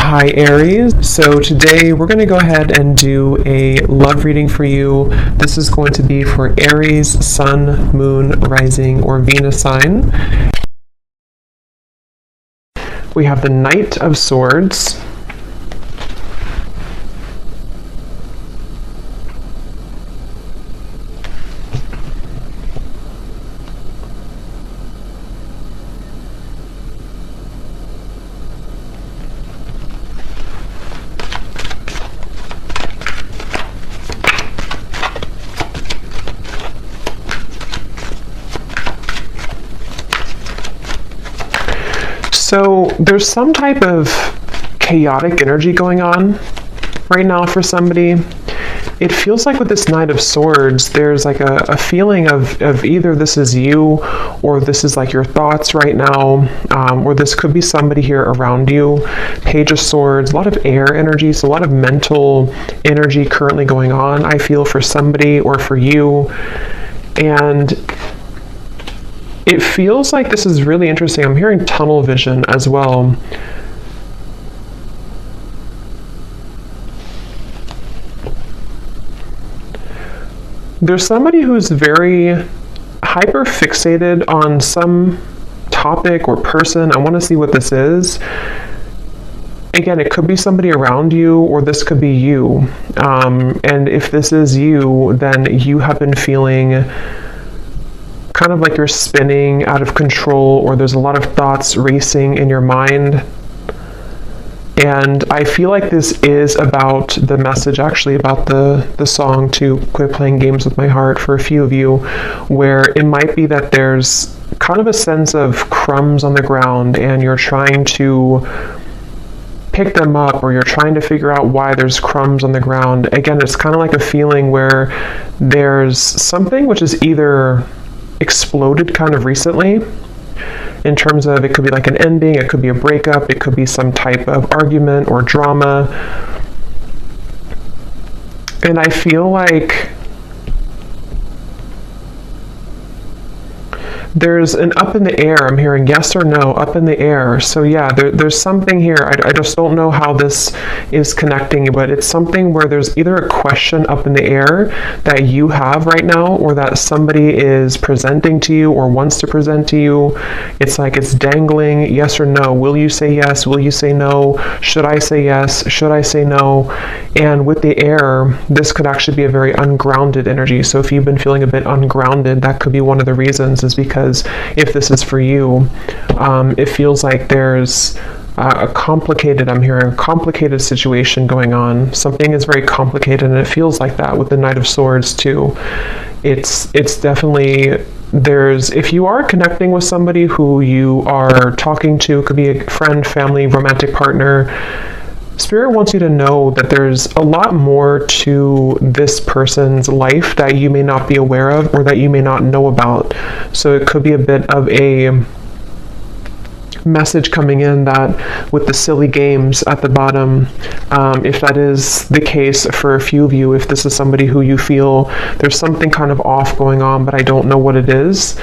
Hi Aries, so today we're going to go ahead and do a love reading for you. This is going to be for Aries, Sun, Moon, Rising, or Venus sign. We have the Knight of Swords, so there's some type of chaotic energy going on right now for somebody. It feels like with this Knight of Swords, there's like a feeling of either this is you or this is like your thoughts right now, or this could be somebody here around you. Page of Swords, a lot of air energy, so a lot of mental energy currently going on, I feel, for somebody or for you. And it feels like this is really interesting. I'm hearing tunnel vision as well. There's somebody who's very hyper fixated on some topic or person. I want to see what this is. Again, it could be somebody around you, or this could be you. And if this is you, then you have been feeling kind of like you're spinning out of control, or there's a lot of thoughts racing in your mind. And I feel like this is about the message, actually, about the song to Quit Playing Games With My Heart for a few of you, where it might be that there's kind of a sense of crumbs on the ground and you're trying to pick them up, or you're trying to figure out why there's crumbs on the ground. Again, it's kind of like a feeling where there's something which is either exploded kind of recently, in terms of, it could be like an ending, it could be a breakup, it could be some type of argument or drama. And I feel like there's an up in the air. I'm hearing yes or no, up in the air. So yeah, there's something here. I just don't know how this is connecting, but it's something where there's either a question up in the air that you have right now, or that somebody is presenting to you or wants to present to you. It's like it's dangling, yes or no. Will you say yes? Will you say no? Should I say yes? Should I say no? And with the air, this could actually be a very ungrounded energy. So if you've been feeling a bit ungrounded, that could be one of the reasons, is because if this is for you, it feels like there's I'm hearing a complicated situation going on. Something is very complicated, and it feels like that with the Knight of Swords too. It's definitely, if you are connecting with somebody who you are talking to, could be a friend, family, romantic partner, Spirit wants you to know that there's a lot more to this person's life that you may not be aware of, or that you may not know about. So it could be a bit of a message coming in that with the silly games at the bottom, if that is the case for a few of you, if this is somebody who you feel there's something kind of off going on, but I don't know what it is,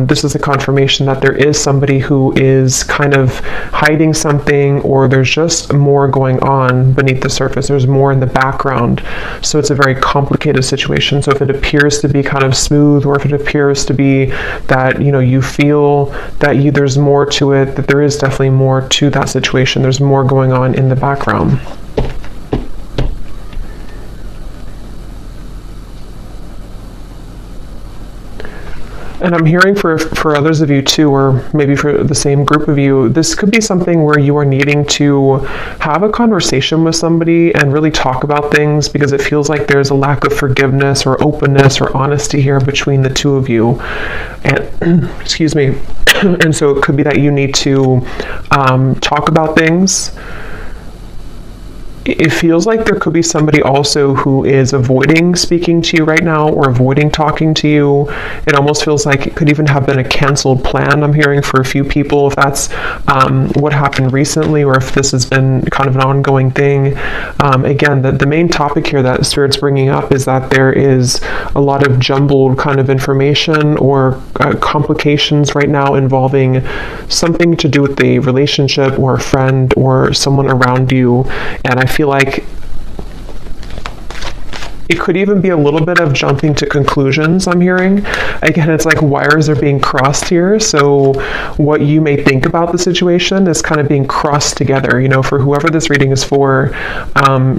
this is a confirmation that there is somebody who is kind of hiding something, or there's just more going on beneath the surface. There's more in the background. So it's a very complicated situation. So if it appears to be kind of smooth, or if it appears to be that, you feel that there's more to it, that there is definitely more to that situation. There's more going on in the background. And I'm hearing for others of you too, or maybe for the same group of you, this could be something where you are needing to have a conversation with somebody and really talk about things, because it feels like there's a lack of forgiveness or openness or honesty here between the two of you. And excuse me. And so it could be that you need to talk about things. it feels like there could be somebody also who is avoiding speaking to you right now or avoiding talking to you. It almost feels like it could even have been a canceled plan, I'm hearing, for a few people, if that's what happened recently, or if this has been kind of an ongoing thing. Again, the main topic here that Spirit's bringing up is that there is a lot of jumbled kind of information or complications right now involving something to do with the relationship or a friend or someone around you. And I feel like it could even be a little bit of jumping to conclusions, I'm hearing. Again, it's like wires are being crossed here. So what you may think about the situation is kind of being crossed together, you know, for whoever this reading is for.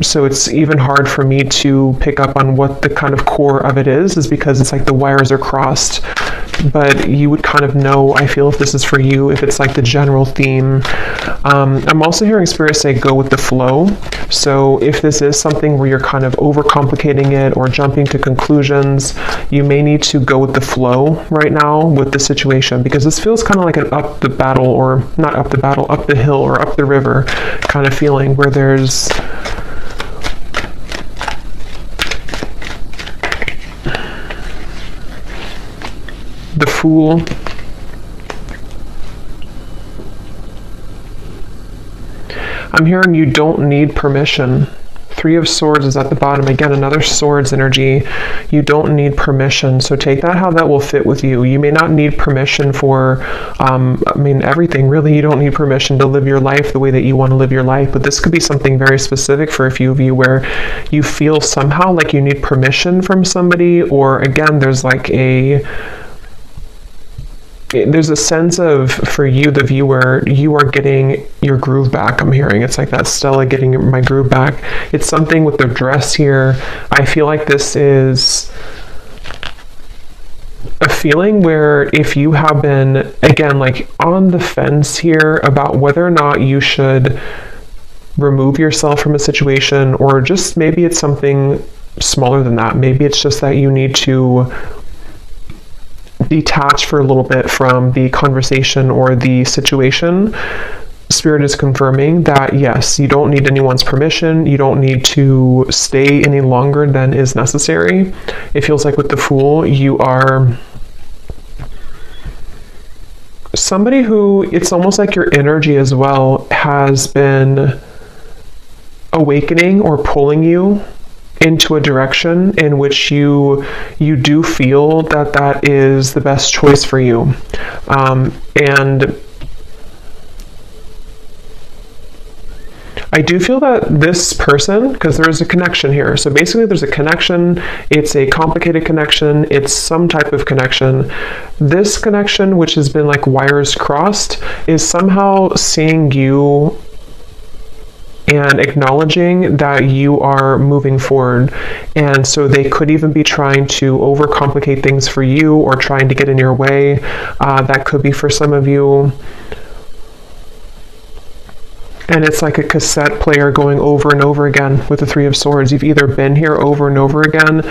So it's even hard for me to pick up on what the kind of core of it is because it's like the wires are crossed. But you would kind of know, I feel, if this is for you, if it's like the general theme. I'm also hearing Spirit say go with the flow. So if this is something where you're kind of overcomplicating it or jumping to conclusions, you may need to go with the flow right now with the situation, because this feels kind of like an up the battle, or not up the battle, up the hill or up the river kind of feeling, where there's the Fool. I'm hearing you don't need permission. Three of Swords is at the bottom. Again, another Swords energy. You don't need permission. So take that how that will fit with you. You may not need permission for, everything. Really, you don't need permission to live your life the way that you want to live your life. But this could be something very specific for a few of you where you feel somehow like you need permission from somebody, or again, there's like there's a sense of, for you, the viewer, you are getting your groove back, I'm hearing. It's like that Stella getting my groove back. It's something with the dress here. I feel like this is a feeling where if you have been, again, like on the fence here about whether or not you should remove yourself from a situation, or just maybe it's something smaller than that. Maybe it's just that you need to detach for a little bit from the conversation or the situation. Spirit is confirming that yes, you don't need anyone's permission. You don't need to stay any longer than is necessary. It feels like with the Fool, you are somebody who, it's almost like your energy as well has been awakening or pulling you into a direction in which you do feel that that is the best choice for you. And I do feel that this person, because there is a connection here. So basically there's a connection. It's a complicated connection. It's some type of connection. This connection, which has been like wires crossed, is somehow seeing you and acknowledging that you are moving forward. And so they could even be trying to overcomplicate things for you or trying to get in your way. That could be for some of you. And it's like a cassette player going over and over again with the Three of Swords. You've either been here over and over again,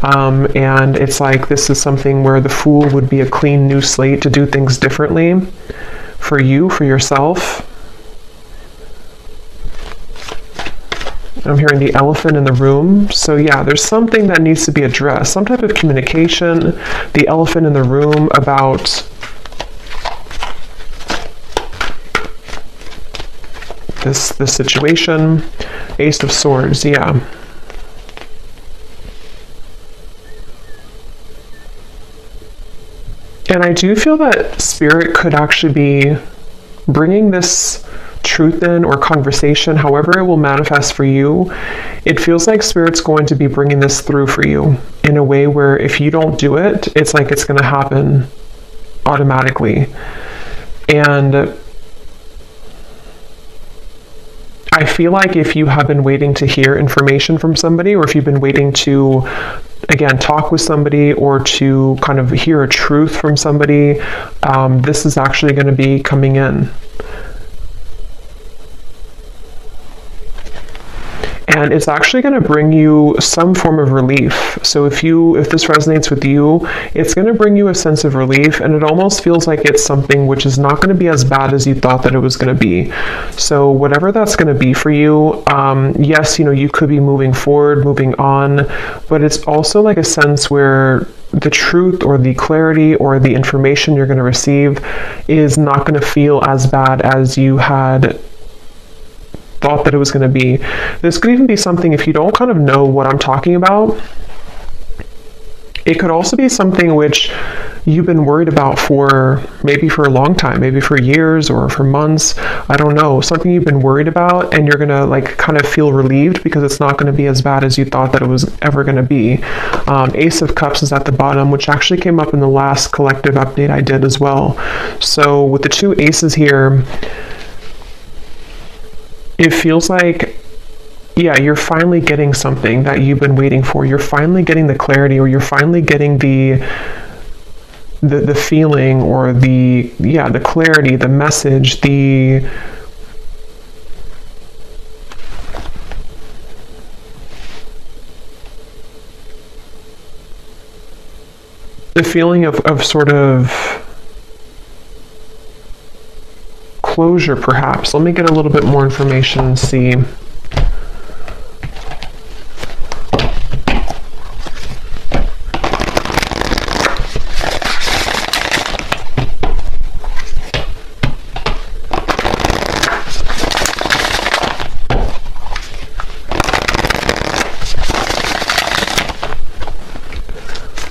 and it's like this is something where the Fool would be a clean new slate to do things differently for you, for yourself. I'm hearing the elephant in the room. So yeah, there's something that needs to be addressed, some type of communication. The elephant in the room about this situation. Ace of Swords, yeah. And I do feel that Spirit could actually be bringing this truth in, or conversation, however it will manifest for you. It feels like Spirit's going to be bringing this through for you in a way where if you don't do it, it's like it's going to happen automatically. And I feel like if you have been waiting to hear information from somebody, or if you've been waiting to, again, talk with somebody or to kind of hear a truth from somebody, this is actually going to be coming in. and it's actually going to bring you some form of relief. So if this resonates with you, it's going to bring you a sense of relief, and it almost feels like it's something which is not going to be as bad as you thought that it was going to be. So whatever that's going to be for you, yes, you could be moving forward, moving on, but it's also like a sense where the truth or the clarity or the information you're going to receive is not going to feel as bad as you had thought that it was going to be. This could even be something, if you don't kind of know what I'm talking about, it could also be something which you've been worried about for a long time, maybe for years or for months. I don't know, something you've been worried about, and you're going to like kind of feel relieved because it's not going to be as bad as you thought that it was ever going to be. Ace of Cups is at the bottom, which actually came up in the last collective update I did as well. So with the two aces here, it feels like, yeah, you're finally getting something that you've been waiting for. You're finally getting the clarity, or you're finally getting the feeling, or the clarity, the message, the feeling of sort of closure, perhaps. Let me get a little bit more information and see.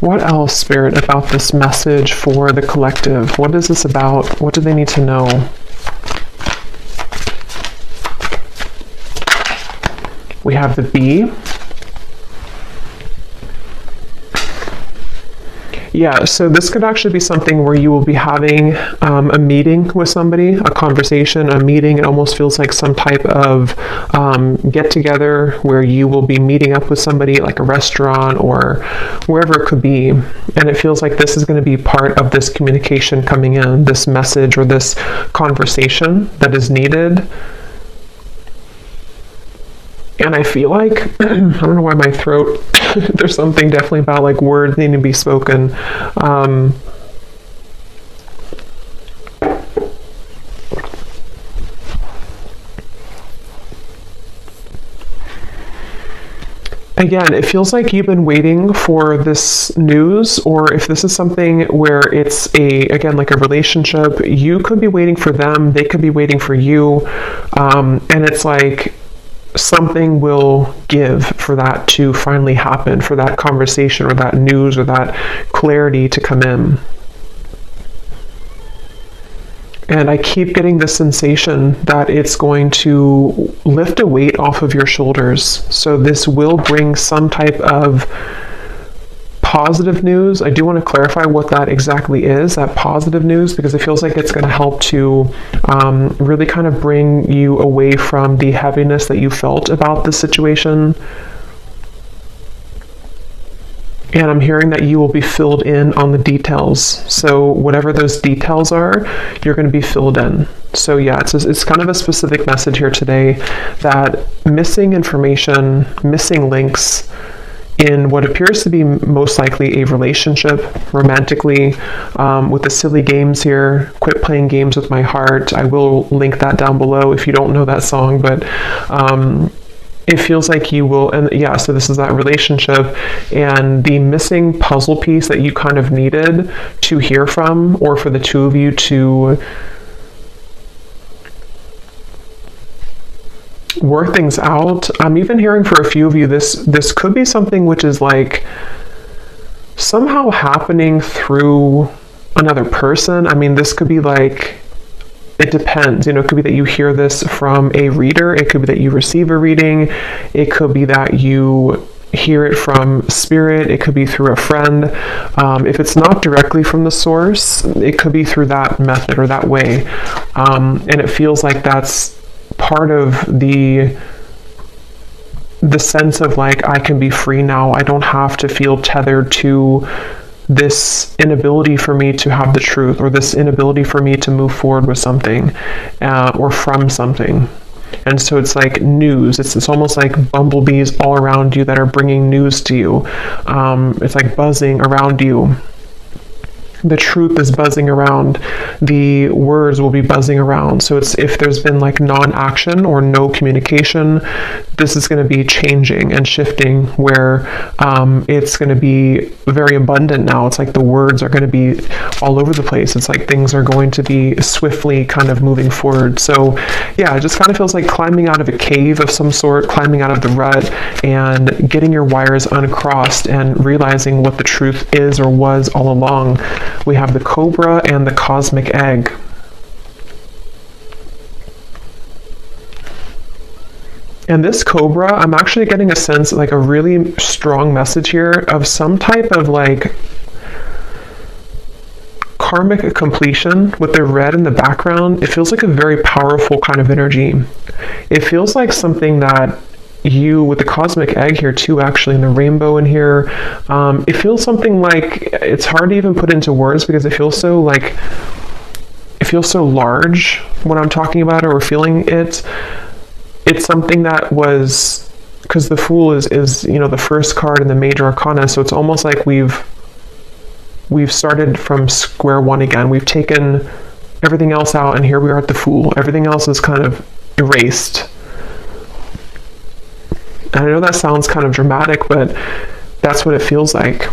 What else, Spirit, about this message for the collective? What is this about? What do they need to know? We have the Bee. Yeah, so this could actually be something where you will be having a meeting with somebody, a conversation, a meeting. It almost feels like some type of get-together where you will be meeting up with somebody, like a restaurant or wherever it could be. And it feels like this is going to be part of this communication coming in, this message or this conversation that is needed. And I feel like, I don't know why my throat, there's something definitely about like words needing to be spoken. Again, it feels like you've been waiting for this news, or if this is something where it's again, like a relationship, you could be waiting for them, they could be waiting for you. And it's like, something will give for that to finally happen, for that conversation or that news or that clarity to come in. And I keep getting the sensation that it's going to lift a weight off of your shoulders. So this will bring some type of positive news. I do want to clarify what that exactly is, that positive news, because it feels like it's going to help to really kind of bring you away from the heaviness that you felt about the situation. And I'm hearing that you will be filled in on the details. So whatever those details are, you're going to be filled in. So yeah, it's kind of a specific message here today that missing information, missing links, in what appears to be most likely a relationship, romantically, with the silly games here. Quit playing games with my heart. I will link that down below if you don't know that song, but it feels like you will, and yeah, so this is that relationship, and the missing puzzle piece that you kind of needed to hear from, or for the two of you to work things out. I'm even hearing for a few of you, this could be something which is like somehow happening through another person. I mean, this could be like, it depends, it could be that you hear this from a reader, it could be that you receive a reading, it could be that you hear it from spirit, it could be through a friend. If it's not directly from the source, it could be through that method or that way. And it feels like that's part of the sense of like, I can be free now. I don't have to feel tethered to this inability for me to have the truth, or this inability for me to move forward with something, or from something. And so it's like news. It's almost like bumblebees all around you that are bringing news to you. It's like buzzing around you. The truth is buzzing around. The words will be buzzing around. So it's, if there's been like non-action or no communication, this is going to be changing and shifting, where it's going to be very abundant now. It's like the words are going to be all over the place. It's like things are going to be swiftly kind of moving forward. So yeah, it just kind of feels like climbing out of a cave of some sort, climbing out of the rut and getting your wires uncrossed and realizing what the truth is or was all along. We have the Cobra and the Cosmic Egg. And this Cobra, I'm actually getting a sense, like a really strong message here of some type of like karmic completion with the red in the background. It feels like a very powerful kind of energy. It feels like something that you, with the Cosmic Egg here too, actually, and the rainbow in here, it feels something like, it's hard to even put into words because it feels so like, it feels so large when I'm talking about it or feeling it. It's something that was, because the Fool is you know, the first card in the major arcana, so it's almost like we've started from square one again. We've taken everything else out and here we are at the Fool. Everything else is kind of erased. And I know that sounds kind of dramatic, but that's what it feels like.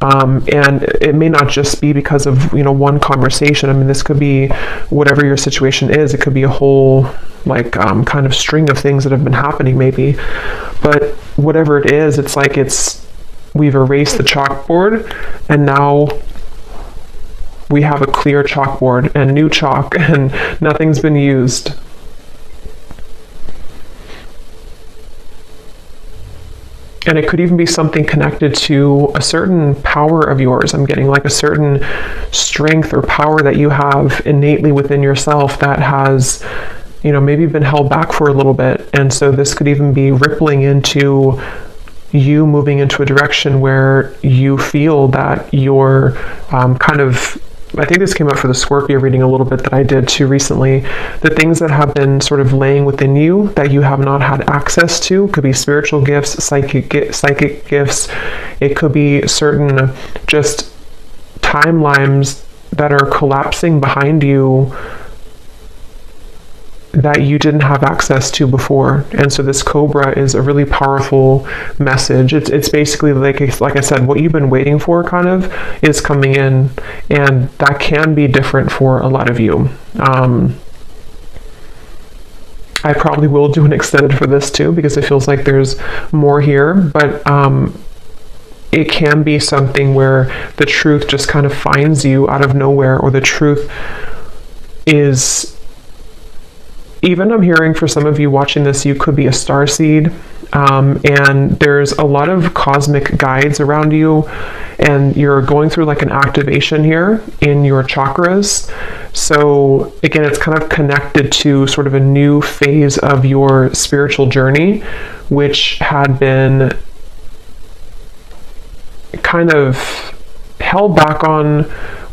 And it may not just be because of, you know, one conversation. I mean, this could be whatever your situation is. It could be a whole, like, kind of string of things that have been happening, maybe. But whatever it is, it's like we've erased the chalkboard, and now we have a clear chalkboard and new chalk, and nothing's been used. And it could even be something connected to a certain power of yours. I'm getting like a certain strength or power that you have innately within yourself that has, you know, maybe been held back for a little bit. And so this could even be rippling into you moving into a direction where you feel that you're kind of, I think this came up for the Scorpio reading a little bit that I did too recently. The things that have been sort of laying within you that you have not had access to could be spiritual gifts, psychic gifts. It could be certain just timelines that are collapsing behind you that you didn't have access to before. And so this Cobra is a really powerful message. It's basically like I said, what you've been waiting for kind of is coming in, and that can be different for a lot of you. I probably will do an extended for this too, because it feels like there's more here, but it can be something where the truth just kind of finds you out of nowhere, or the truth is, even I'm hearing for some of you watching this, you could be a starseed, and there's a lot of cosmic guides around you, and you're going through like an activation here in your chakras. So again, it's kind of connected to sort of a new phase of your spiritual journey, which had been kind of held back on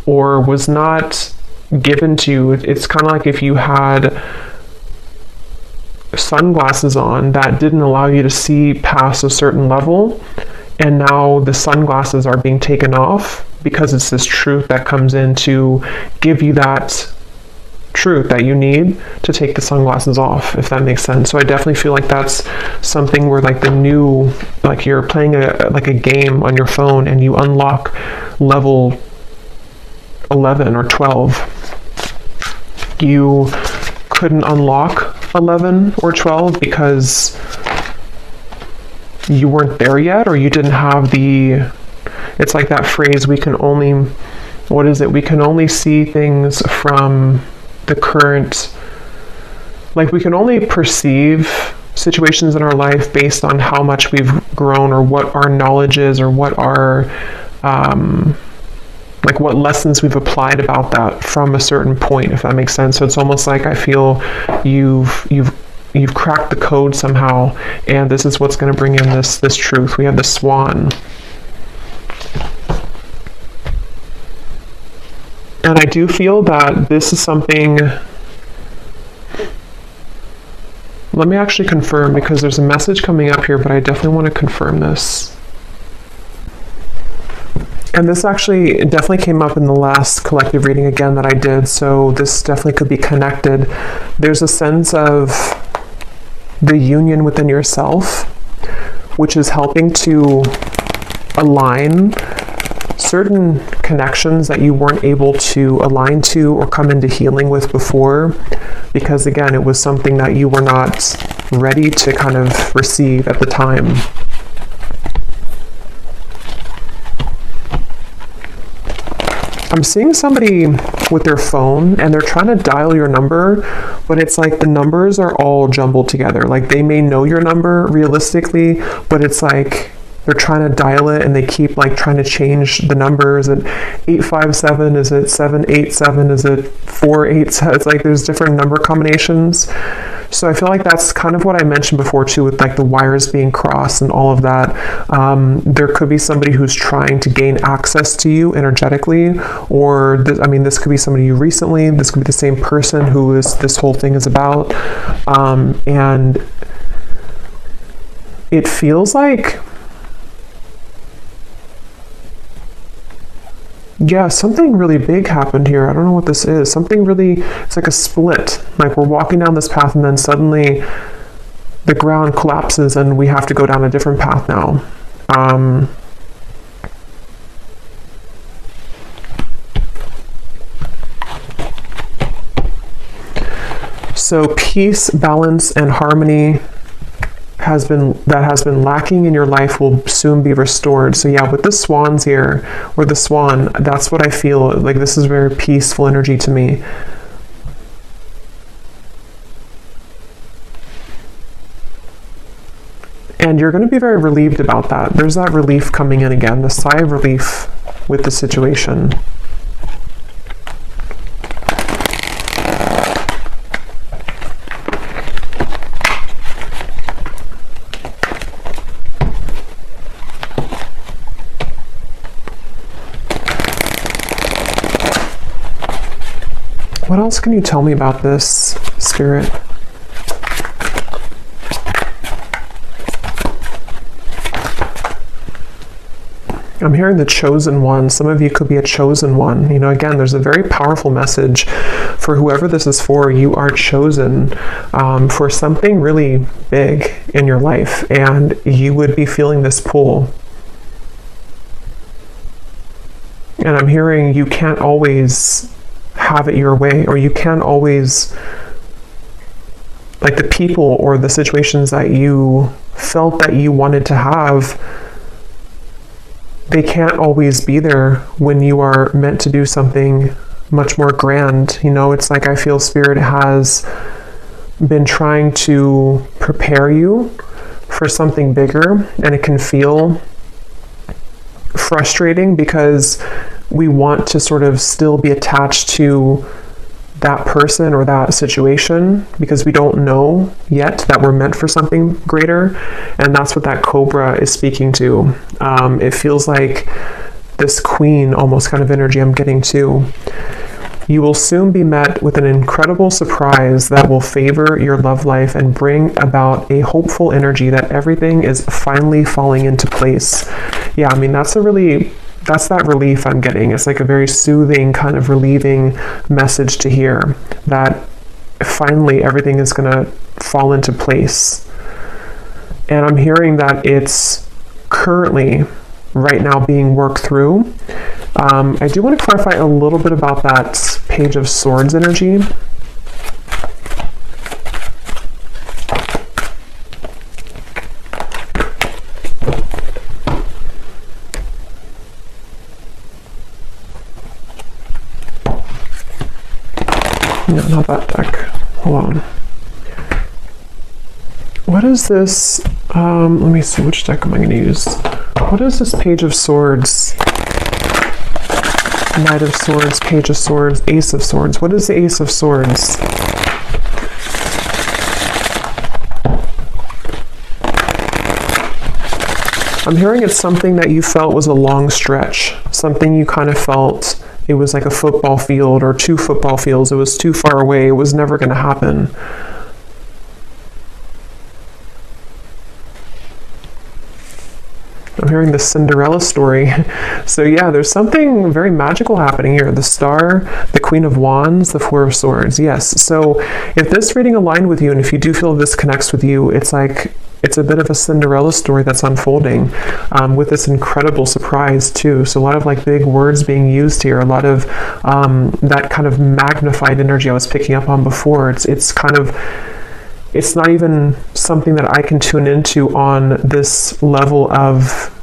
or was not given to you. It's kind of like if you had sunglasses on that didn't allow you to see past a certain level, and now the sunglasses are being taken off because it's this truth that comes in to give you that truth that you need to take the sunglasses off, if that makes sense. So I definitely feel like that's something where like the new, like you're playing a game on your phone and you unlock level 11 or 12. You couldn't unlock 11 or 12 because you weren't there yet, or you didn't have the, it's like that phrase, we can only, what is it? We can only see things from the current, like we can only perceive situations in our life based on how much we've grown, or what our knowledge is, or what our, like what lessons we've applied about that from a certain point, if that makes sense. So it's almost like I feel you've cracked the code somehow, and this is what's going to bring in this truth. We have the Swan. And I do feel that this is something Let me actually confirm, because there's a message coming up here, but I definitely want to confirm this. And this actually definitely came up in the last collective reading again that I did, so this definitely could be connected. There's a sense of the union within yourself, which is helping to align certain connections that you weren't able to align to or come into healing with before, because again, it was something that you were not ready to kind of receive at the time. I'm seeing somebody with their phone and they're trying to dial your number, but it's like the numbers are all jumbled together. Like they may know your number realistically, but it's like they're trying to dial it and they keep like trying to change the numbers. At 857, is it 787, is it 487? It's like there's different number combinations. So I feel like that's kind of what I mentioned before too, with like the wires being crossed and all of that. There could be somebody who's trying to gain access to you energetically, or this could be somebody you recently, this could be the same person who this whole thing is about. And it feels like, yeah, something really big happened here. I don't know what this is. Something really, it's like a split. Like we're walking down this path and then suddenly the ground collapses and we have to go down a different path now. So peace, balance, and harmony has been lacking in your life will soon be restored. So yeah, with the swans here, or the swan, that's what I feel like. This is very peaceful energy to me. And you're going to be very relieved about that. There's that relief coming in again, the sigh of relief with the situation. What else can you tell me about this, Spirit? I'm hearing the chosen one. Some of you could be a chosen one. You know, again, there's a very powerful message for whoever this is for. You are chosen for something really big in your life, and you would be feeling this pull. And I'm hearing you can't always have it your way, or you can't always, like the people or the situations that you felt that you wanted to have, they can't always be there when you are meant to do something much more grand. You know, it's like I feel Spirit has been trying to prepare you for something bigger, and it can feel frustrating because we want to sort of still be attached to that person or that situation because we don't know yet that we're meant for something greater. And that's what that cobra is speaking to. It feels like this queen almost kind of energy I'm getting too. You will soon be met with an incredible surprise that will favor your love life and bring about a hopeful energy that everything is finally falling into place. Yeah, I mean, that's that relief I'm getting. It's like a very soothing, kind of relieving message to hear that finally everything is going to fall into place. And I'm hearing that it's currently, right now, being worked through. I do want to clarify a little bit about that Page of Swords energy. No, not that deck. Hold on. What is this? Let me see, which deck am I going to use? What is this Page of Swords? Knight of Swords, Page of Swords, Ace of Swords. What is the Ace of Swords? I'm hearing it's something that you felt was a long stretch. Something you kind of felt it was like a football field or 2 football fields. It was too far away. It was never going to happen. I'm hearing the Cinderella story. So yeah, there's something very magical happening here. The Star, the Queen of Wands, the Four of Swords. Yes. So if this reading aligned with you, and if you do feel this connects with you, it's like, it's a bit of a Cinderella story that's unfolding, with this incredible surprise too. So a lot of like big words being used here, a lot of that kind of magnified energy I was picking up on before. It's kind of, it's not even something that I can tune into on this level of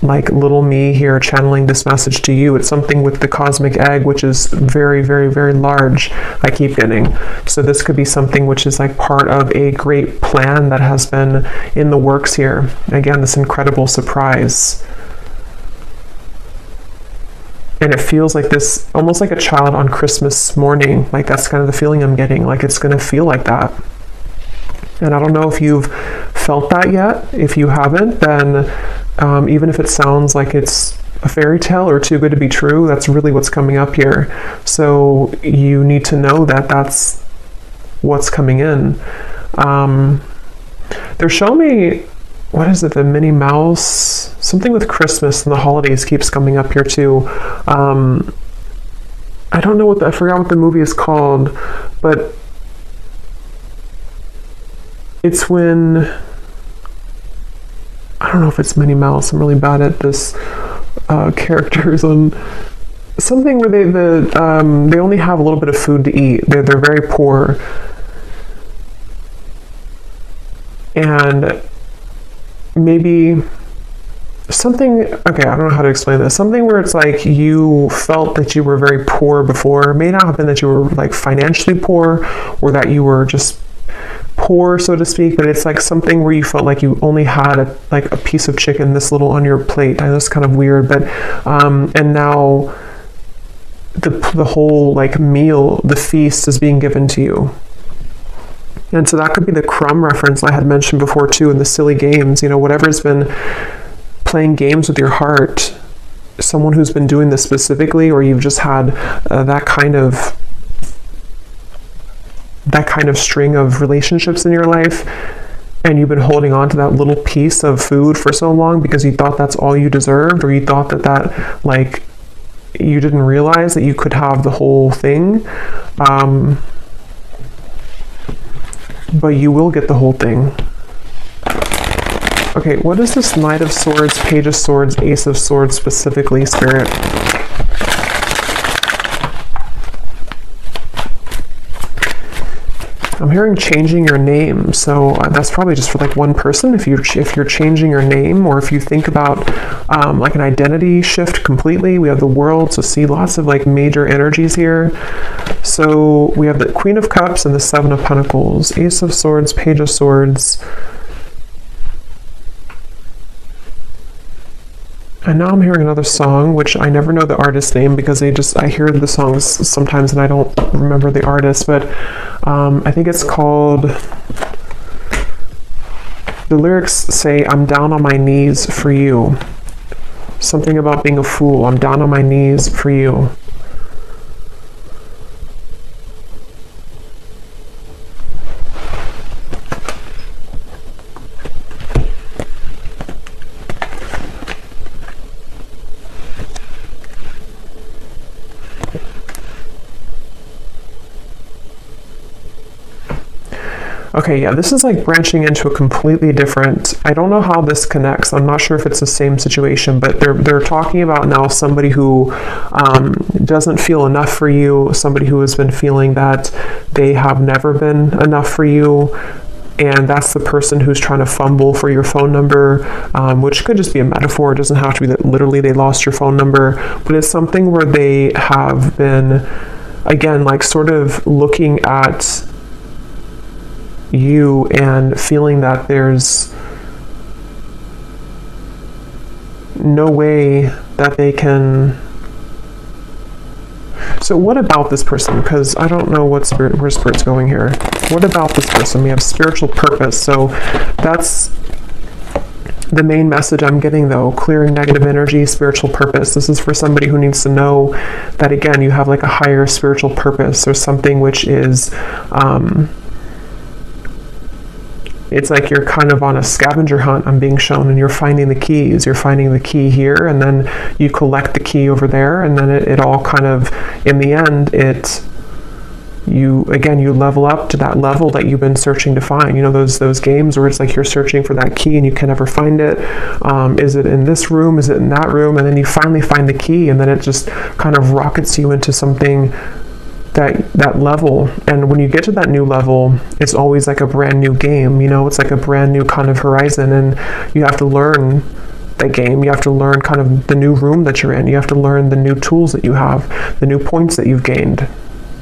like little me here channeling this message to you. It's something with the cosmic egg, which is very, very, very large, I keep getting. So this could be something which is like part of a great plan that has been in the works here. Again, this incredible surprise. And it feels like this, almost like a child on Christmas morning. Like that's kind of the feeling I'm getting. Like it's going to feel like that. And I don't know if you've felt that yet. If you haven't, then even if it sounds like it's a fairy tale or too good to be true, that's really what's coming up here. So you need to know that that's what's coming in. They're showing me, what is it, the Minnie Mouse? Something with Christmas and the holidays keeps coming up here too. I don't know I forgot what the movie is called, but it's when, I don't know if it's Minnie Mouse. I'm really bad at this characters on something where they only have a little bit of food to eat. They're very poor, and maybe something. Okay, I don't know how to explain this. Something where it's like you felt that you were very poor before. It may not have been that you were like financially poor, or that you were just poor, so to speak, but it's like something where you felt like you only had a piece of chicken this little on your plate. I know it's kind of weird, but and now the whole like meal, the feast is being given to you. And so that could be the crumb reference I had mentioned before too, in the silly games, you know, whatever's been playing games with your heart, someone who's been doing this specifically, or you've just had that kind of string of relationships in your life, and you've been holding on to that little piece of food for so long because you thought that's all you deserved, or you thought that like you didn't realize that you could have the whole thing, but you will get the whole thing. Okay, what is this Knight of Swords, Page of Swords, Ace of Swords specifically, Spirit? I'm hearing changing your name, so that's probably just for like one person. If you're changing your name, or if you think about like an identity shift completely. We have the World, so see lots of like major energies here. So we have the Queen of Cups and the Seven of Pentacles, Ace of Swords, Page of Swords. And now I'm hearing another song, which I never know the artist's name because I hear the songs sometimes and I don't remember the artist, but I think it's called, the lyrics say, I'm down on my knees for you. Something about being a fool. I'm down on my knees for you. Okay, yeah, this is like branching into a completely different, I don't know how this connects. I'm not sure if it's the same situation, but they're talking about now somebody who doesn't feel enough for you, somebody who has been feeling that they have never been enough for you, and that's the person who's trying to fumble for your phone number, which could just be a metaphor. It doesn't have to be that literally they lost your phone number, but it's something where they have been, again, like sort of looking at you and feeling that there's no way that they can. So what about this person? Because I don't know where Spirit's going here. What about this person? We have spiritual purpose. So that's the main message I'm getting, though. Clearing negative energy, spiritual purpose. This is for somebody who needs to know that, again, you have like a higher spiritual purpose, or something which is it's like you're kind of on a scavenger hunt, I'm being shown, and you're finding the keys. You're finding the key here, and then you collect the key over there, and then it all kind of, in the end, you level up to that level that you've been searching to find. You know, those games where it's like you're searching for that key and you can never find it. Is it in this room? Is it in that room? And then you finally find the key, and then it just kind of rockets you into something, that level. And when you get to that new level, it's always like a brand new game. You know, it's like a brand new kind of horizon, and you have to learn that game. You have to learn kind of the new room that you're in. You have to learn the new tools that you have, the new points that you've gained,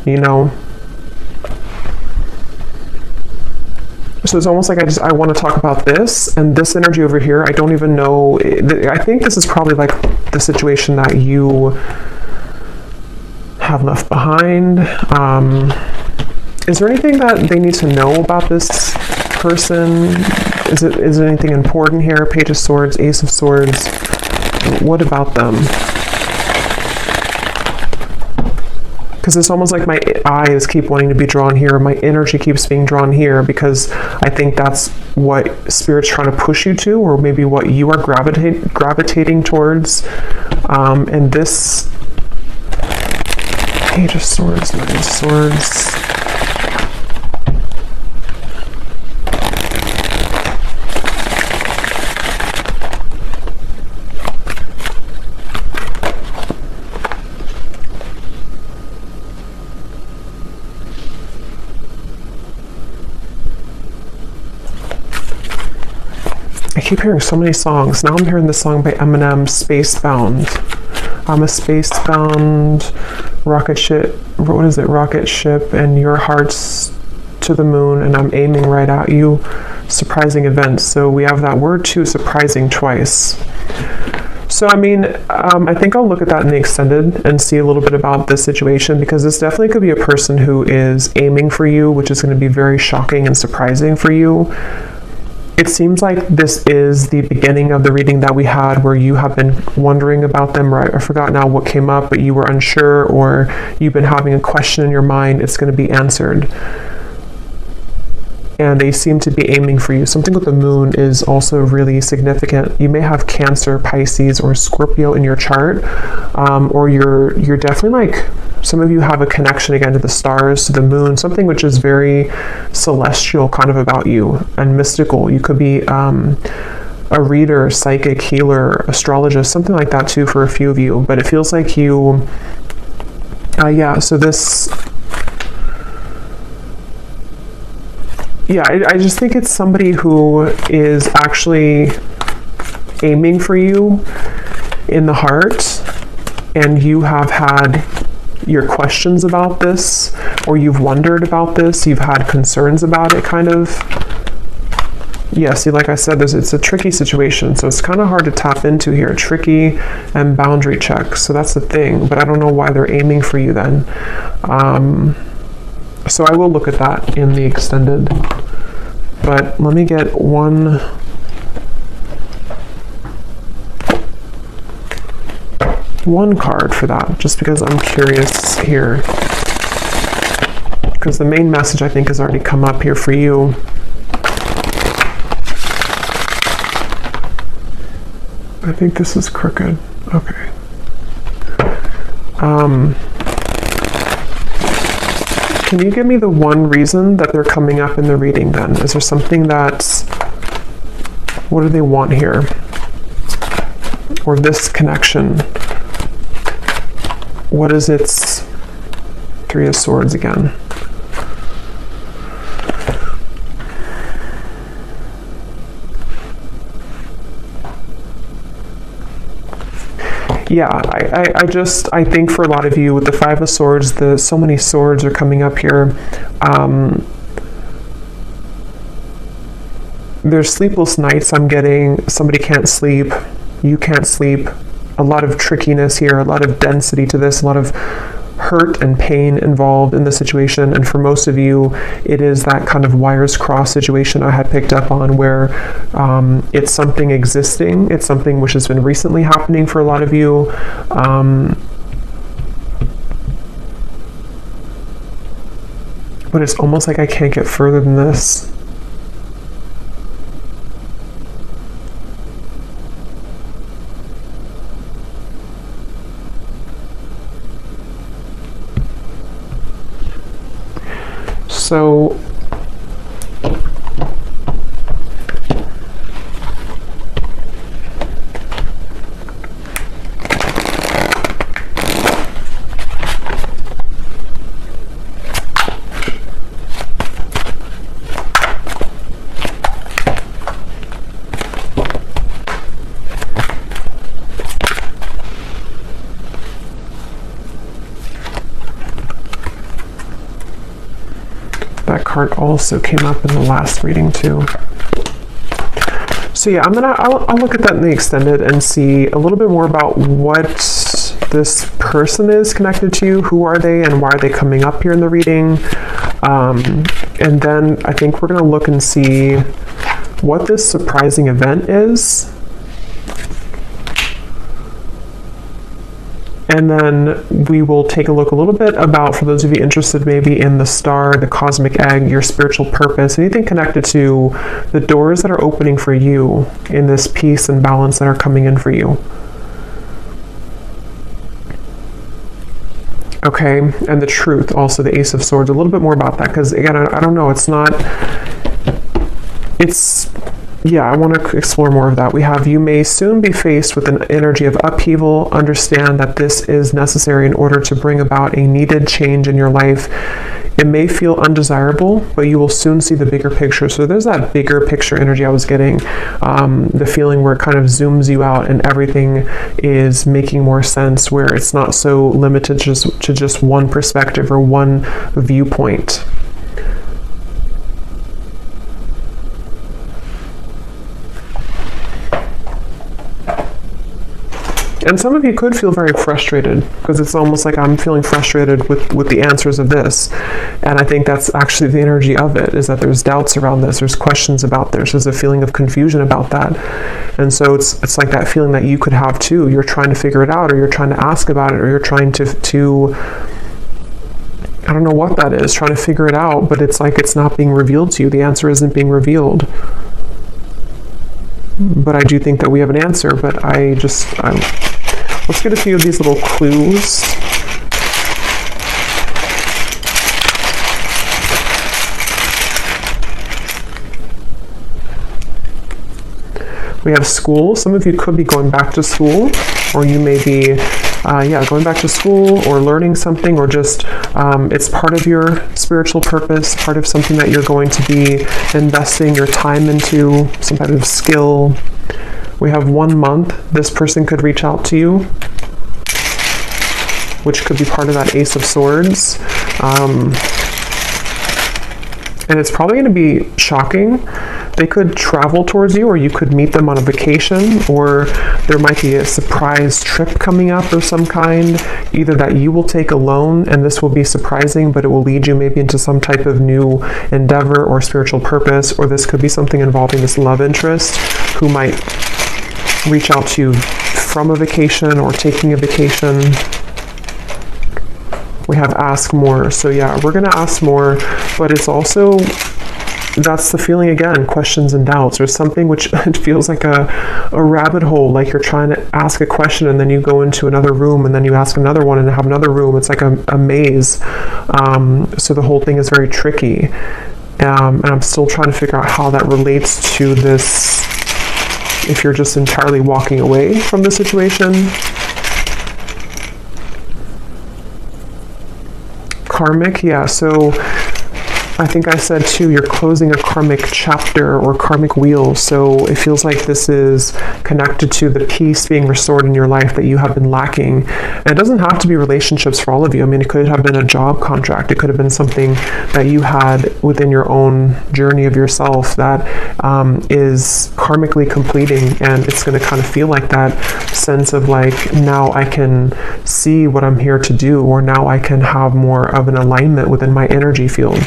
you know. So it's almost like I want to talk about this, and this energy over here, I don't even know. I think this is probably like the situation that you have left behind. Is there anything that they need to know about this person? Is it anything important here? Page of Swords, Ace of Swords. What about them? Because it's almost like my eyes keep wanting to be drawn here. My energy keeps being drawn here, because I think that's what Spirit's trying to push you to, or maybe what you are gravitating towards. And this Page of Swords, Knight of Swords. I keep hearing so many songs. Now I'm hearing this song by Eminem, Spacebound. I'm a spacebound rocket ship. What is it? Rocket ship, and your heart's to the moon, and I'm aiming right at you. Surprising events. So we have that word too, surprising, twice. So, I mean, I think I'll look at that in the extended and see a little bit about this situation, because this definitely could be a person who is aiming for you, which is going to be very shocking and surprising for you. It seems like this is the beginning of the reading that we had, where you have been wondering about them, right? I forgot now what came up, but you were unsure, or you've been having a question in your mind. It's going to be answered. And they seem to be aiming for you. Something with the moon is also really significant. You may have Cancer, Pisces, or Scorpio in your chart, or you're definitely like, some of you have a connection again to the stars, to the moon, something which is very celestial kind of about you and mystical. You could be a reader, psychic, healer, astrologist, something like that too for a few of you. But it feels like you, so this, I just think it's somebody who is actually aiming for you in the heart, and you have had your questions about this, or you've wondered about this, you've had concerns about it, kind of. Yeah, see, like I said, it's a tricky situation, so it's kind of hard to tap into here. Tricky and boundary checks, so that's the thing, but I don't know why they're aiming for you then. So I will look at that in the extended, but let me get one card for that, just because I'm curious here, because the main message I think has already come up here for you. I think this is crooked. Okay. Can you give me the one reason that they're coming up in the reading then? Is there something that's, what do they want here? Or this connection? What is its Three of Swords again? Yeah, I think for a lot of you with the Five of Swords, so many swords are coming up here. There's sleepless nights. I'm getting somebody can't sleep, you can't sleep. A lot of trickiness here, a lot of density to this, a lot of hurt and pain involved in the situation. And for most of you, it is that kind of wires cross situation I had picked up on, where it's something existing, it's something which has been recently happening for a lot of you. But it's almost like I can't get further than this. So that card also came up in the last reading too. So yeah, I'll look at that in the extended and see a little bit more about what this person is connected to, who are they, and why are they coming up here in the reading. And then I think we're going to look and see what this surprising event is. And then we will take a look a little bit about, for those of you interested maybe in the star, the cosmic egg, your spiritual purpose, anything connected to the doors that are opening for you in this peace and balance that are coming in for you. Okay, and the truth, also the Ace of Swords, a little bit more about that, because again, I don't know, yeah, I want to explore more of that. We have, you may soon be faced with an energy of upheaval. Understand that this is necessary in order to bring about a needed change in your life. It may feel undesirable, but you will soon see the bigger picture. So there's that bigger picture energy I was getting, the feeling where it kind of zooms you out and everything is making more sense, where it's not so limited to just one perspective or one viewpoint. And some of you could feel very frustrated, because it's almost like I'm feeling frustrated with the answers of this. And I think that's actually the energy of it, is that there's doubts around this, there's questions about this, there's a feeling of confusion about that. And so it's like that feeling that you could have too. You're trying to figure it out, or you're trying to ask about it, or you're trying to I don't know what that is, trying to figure it out, but it's like it's not being revealed to you. The answer isn't being revealed. But I do think that we have an answer, but let's get a few of these little clues. We have school. Some of you could be going back to school, or you may be going back to school or learning something, or just it's part of your spiritual purpose, part of something that you're going to be investing your time into, some kind of skill. We have 1 month. This person could reach out to you, which could be part of that Ace of Swords. And it's probably going to be shocking. They could travel towards you, or you could meet them on a vacation, or there might be a surprise trip coming up of some kind, either that you will take alone, and this will be surprising, but it will lead you maybe into some type of new endeavor or spiritual purpose, or this could be something involving this love interest who might reach out to you from a vacation or taking a vacation. We have ask more. So yeah, we're going to ask more, but it's also, that's the feeling again, questions and doubts. There's something which it feels like a rabbit hole, like you're trying to ask a question and then you go into another room and then you ask another one and have another room. It's like a maze. So the whole thing is very tricky. And I'm still trying to figure out how that relates to this, if you're just entirely walking away from the situation. Karmic, yeah, so I think I said too, you're closing a karmic chapter or karmic wheel, so it feels like this is connected to the peace being restored in your life that you have been lacking. And it doesn't have to be relationships for all of you. I mean, it could have been a job contract. It could have been something that you had within your own journey of yourself that is karmically completing, and it's going to kind of feel like that sense of like, now I can see what I'm here to do, or now I can have more of an alignment within my energy field.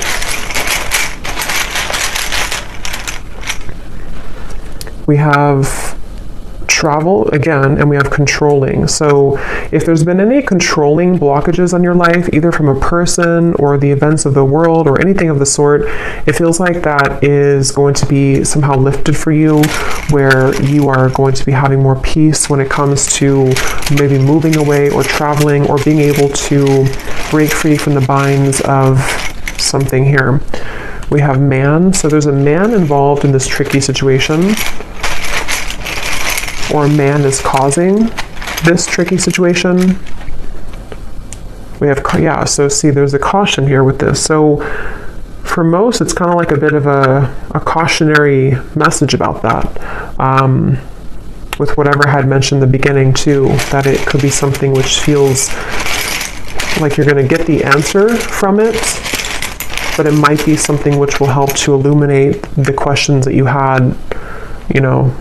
We have travel again, and we have controlling. So if there's been any controlling blockages on your life, either from a person or the events of the world or anything of the sort, it feels like that is going to be somehow lifted for you, where you are going to be having more peace when it comes to maybe moving away or traveling or being able to break free from the binds of something here. We have man, so there's a man involved in this tricky situation, or a man is causing this tricky situation. We have, yeah, so see, there's a caution here with this. So for most, it's kind of like a bit of a cautionary message about that. With whatever I had mentioned in the beginning too, that it could be something which feels like you're going to get the answer from it, but it might be something which will help to illuminate the questions that you had, you know.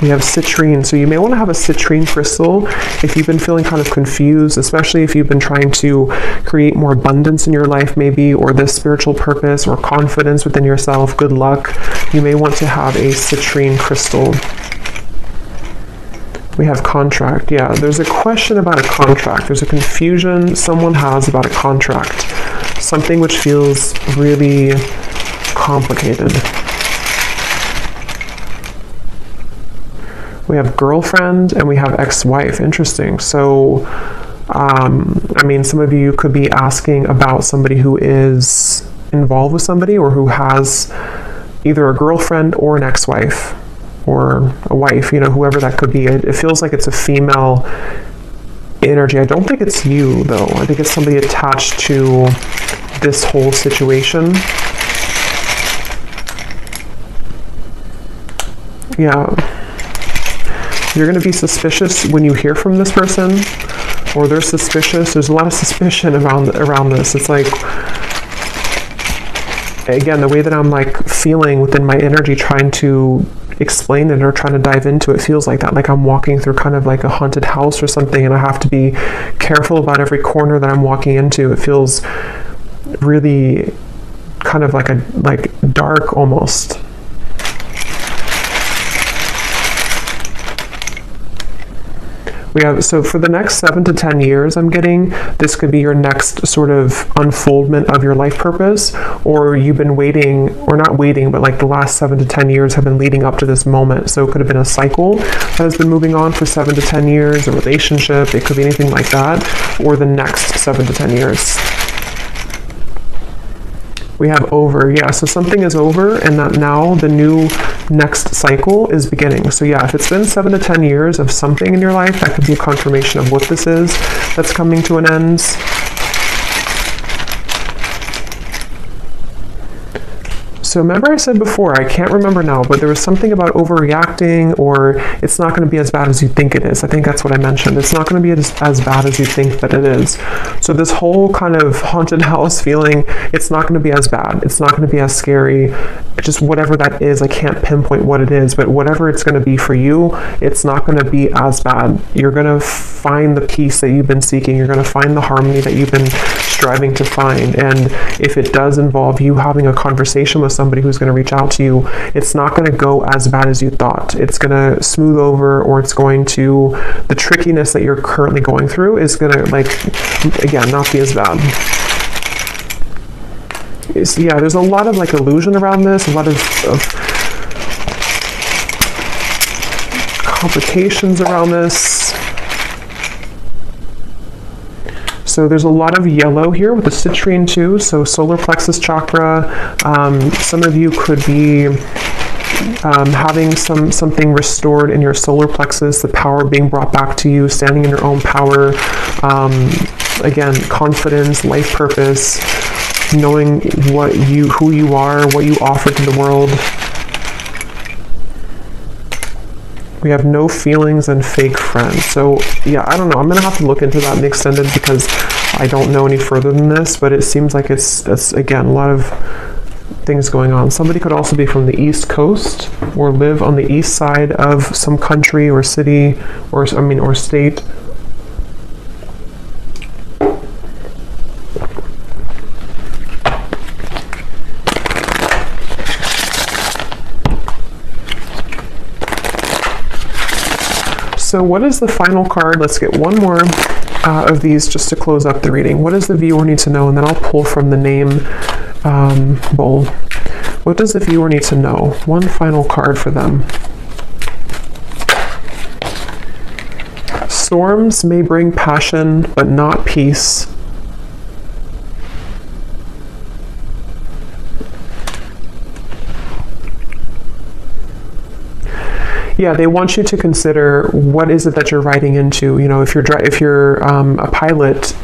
We have citrine, so you may want to have a citrine crystal if you've been feeling kind of confused, especially if you've been trying to create more abundance in your life maybe, or this spiritual purpose or confidence within yourself, good luck. You may want to have a citrine crystal. We have contract. Yeah, there's a question about a contract. There's a confusion someone has about a contract. Something which feels really complicated. We have girlfriend and we have ex-wife. Interesting. So, I mean, some of you could be asking about somebody who is involved with somebody, or who has either a girlfriend or an ex-wife or a wife, you know, whoever that could be. It feels like it's a female energy. I don't think it's you, though. I think it's somebody attached to this whole situation. Yeah. You're going to be suspicious when you hear from this person, or they're suspicious. There's a lot of suspicion around this. It's like, again, the way that I'm like feeling within my energy, trying to explain it or trying to dive into it, feels like that. Like I'm walking through kind of like a haunted house or something, and I have to be careful about every corner that I'm walking into. It feels really kind of like dark almost. We have, so for the next 7 to 10 years, I'm getting, this could be your next sort of unfoldment of your life purpose, or you've been waiting, or not waiting, but like the last 7 to 10 years have been leading up to this moment. So it could have been a cycle that has been moving on for 7 to 10 years, a relationship, it could be anything like that, or the next 7 to 10 years. We have over, yeah, so something is over, and that now the new next cycle is beginning. So yeah, if it's been 7 to 10 years of something in your life, that could be a confirmation of what this is that's coming to an end. So remember I said before, I can't remember now, but there was something about overreacting, or it's not going to be as bad as you think it is. I think that's what I mentioned. It's not going to be as bad as you think that it is. So this whole kind of haunted house feeling, it's not going to be as bad. It's not going to be as scary. Just whatever that is, I can't pinpoint what it is, but whatever it's going to be for you, it's not going to be as bad. You're going to find the peace that you've been seeking. You're going to find the harmony that you've been striving to find. And if it does involve you having a conversation with somebody who's going to reach out to you, it's not going to go as bad as you thought. It's going to smooth over, or it's going to, the trickiness that you're currently going through is going to, like, again, not be as bad. So yeah, there's a lot of like illusion around this, a lot of complications around this. So there's a lot of yellow here with the citrine too, so solar plexus chakra. Some of you could be having something restored in your solar plexus, the power being brought back to you, standing in your own power. Again, confidence, life purpose, knowing who you are, what you offer to the world. We have no feelings and fake friends. So yeah, I don't know. I'm going to have to look into that in the extended, because I don't know any further than this, but it seems like it's again, a lot of things going on. Somebody could also be from the East Coast, or live on the east side of some country or city, or state. So what is the final card? Let's get one more of these just to close up the reading. What does the viewer need to know? And then I'll pull from the name bowl. What does the viewer need to know? One final card for them. Storms may bring passion, but not peace. Yeah, they want you to consider what is it that you're riding into. You know, if you're a pilot,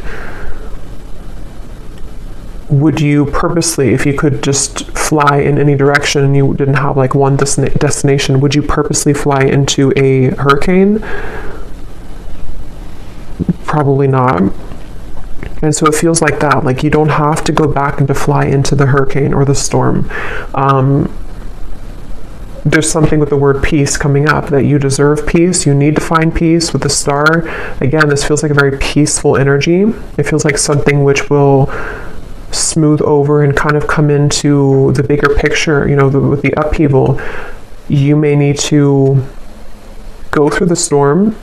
would you purposely, if you could just fly in any direction and you didn't have like one destination, would you purposely fly into a hurricane? Probably not. And so it feels like that. Like you don't have to go back and to fly into the hurricane or the storm. There's something with the word peace coming up, that you deserve peace. You need to find peace with the star. Again, this feels like a very peaceful energy. It feels like something which will smooth over and kind of come into the bigger picture. You know, with the upheaval, you may need to go through the storm,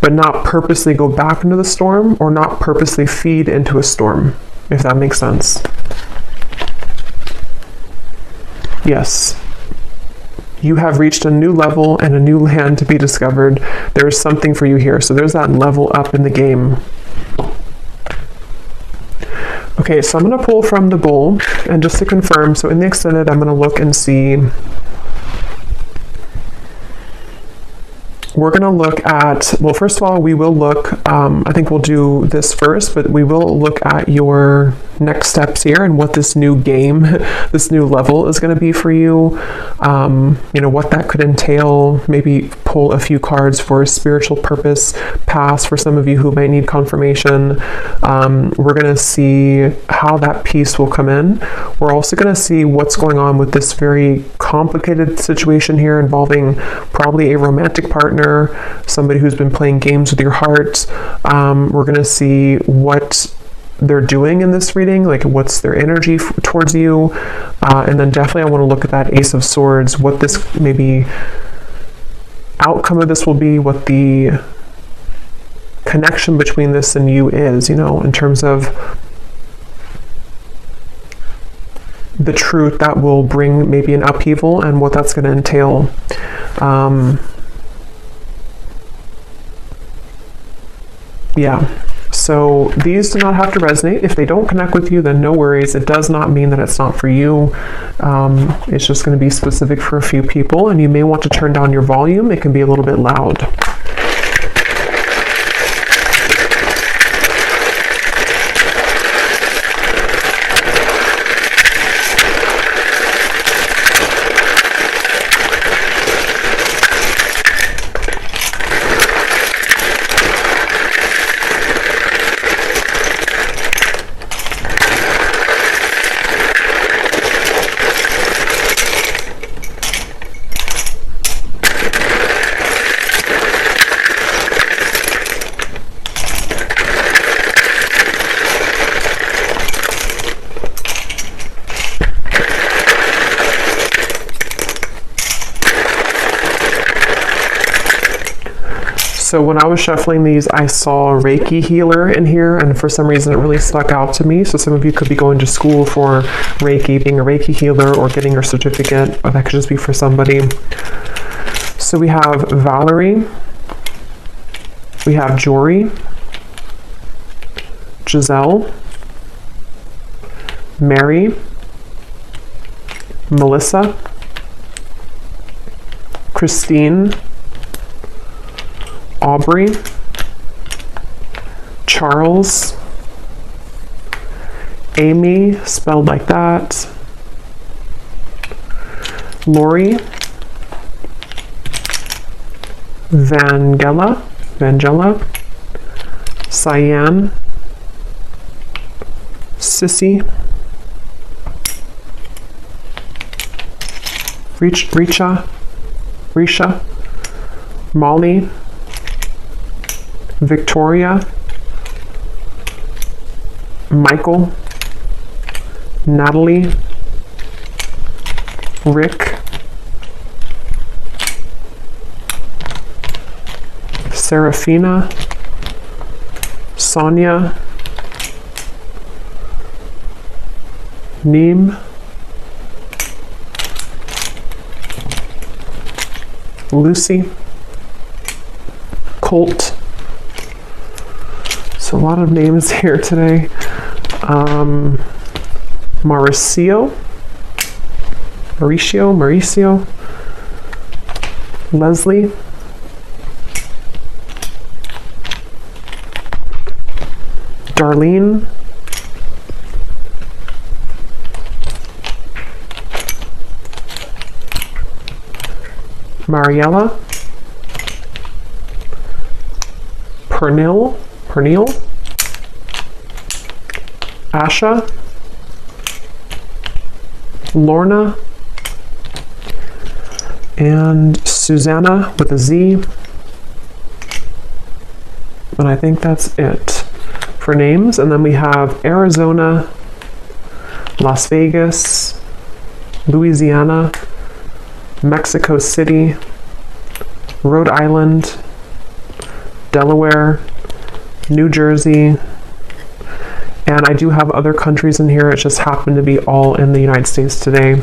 but not purposely go back into the storm or not purposely feed into a storm, if that makes sense. Yes. You have reached a new level and a new land to be discovered. There's something for you here. So there's that level up in the game. Okay, so I'm going to pull from the bowl, and just to confirm, so in the extended, I'm going to look and see. We're going to look at, well, first of all, we will look, I think we'll do this first, but we will look at your next steps here and what this new game, this new level is going to be for you. You know, what that could entail. Maybe pull a few cards for spiritual purpose pass for some of you who might need confirmation. We're going to see how that piece will come in. We're also going to see what's going on with this very complicated situation here involving probably a romantic partner, somebody who's been playing games with your heart. We're going to see what they're doing in this reading, like what's their energy towards you, and then definitely I want to look at that Ace of Swords, what this maybe outcome of this will be, what the connection between this and you is, you know, in terms of the truth that will bring maybe an upheaval and what that's going to entail. Yeah. So these do not have to resonate. If they don't connect with you, then no worries. It does not mean that it's not for you. It's just going to be specific for a few people, and you may want to turn down your volume. It can be a little bit loud. So when I was shuffling these, I saw a Reiki healer in here, and for some reason it really stuck out to me. So some of you could be going to school for Reiki, being a Reiki healer, or getting your certificate, or that could just be for somebody. So we have Valerie, we have Jory, Giselle, Mary, Melissa, Christine, Aubrey, Charles, Amy, spelled like that, Lori, Vangela, Cyan, Sissy, Risha, Molly, Victoria, Michael, Natalie, Rick, Serafina, Sonia, Neem, Lucy, Colt. So a lot of names here today. Mauricio, Leslie, Darlene, Mariella, Pernil, Asha, Lorna, and Susanna with a Z. And I think that's it for names. And then we have Arizona, Las Vegas, Louisiana, Mexico City, Rhode Island, Delaware, New Jersey, and I do have other countries in here. It just happened to be all in the United States today.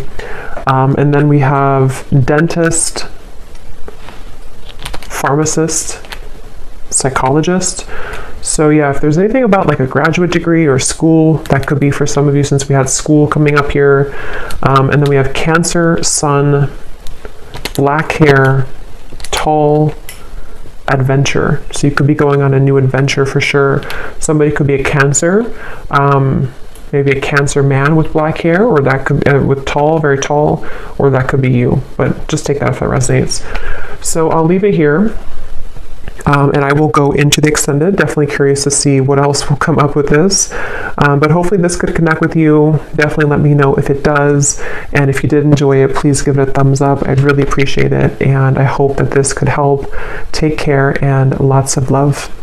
And then we have dentist, pharmacist, psychologist. So yeah, if there's anything about like a graduate degree or school, that could be for some of you since we had school coming up here. And then we have Cancer, Sun, black hair, tall, adventure. So you could be going on a new adventure for sure. Somebody could be a Cancer, maybe a Cancer man with black hair, or that could with tall, very tall, or that could be you. But just take that if that resonates. So I'll leave it here. And I will go into the extended. Definitely curious to see what else will come up with this. But hopefully this could connect with you. Definitely let me know if it does. And if you did enjoy it, please give it a thumbs up. I'd really appreciate it. And I hope that this could help. Take care and lots of love.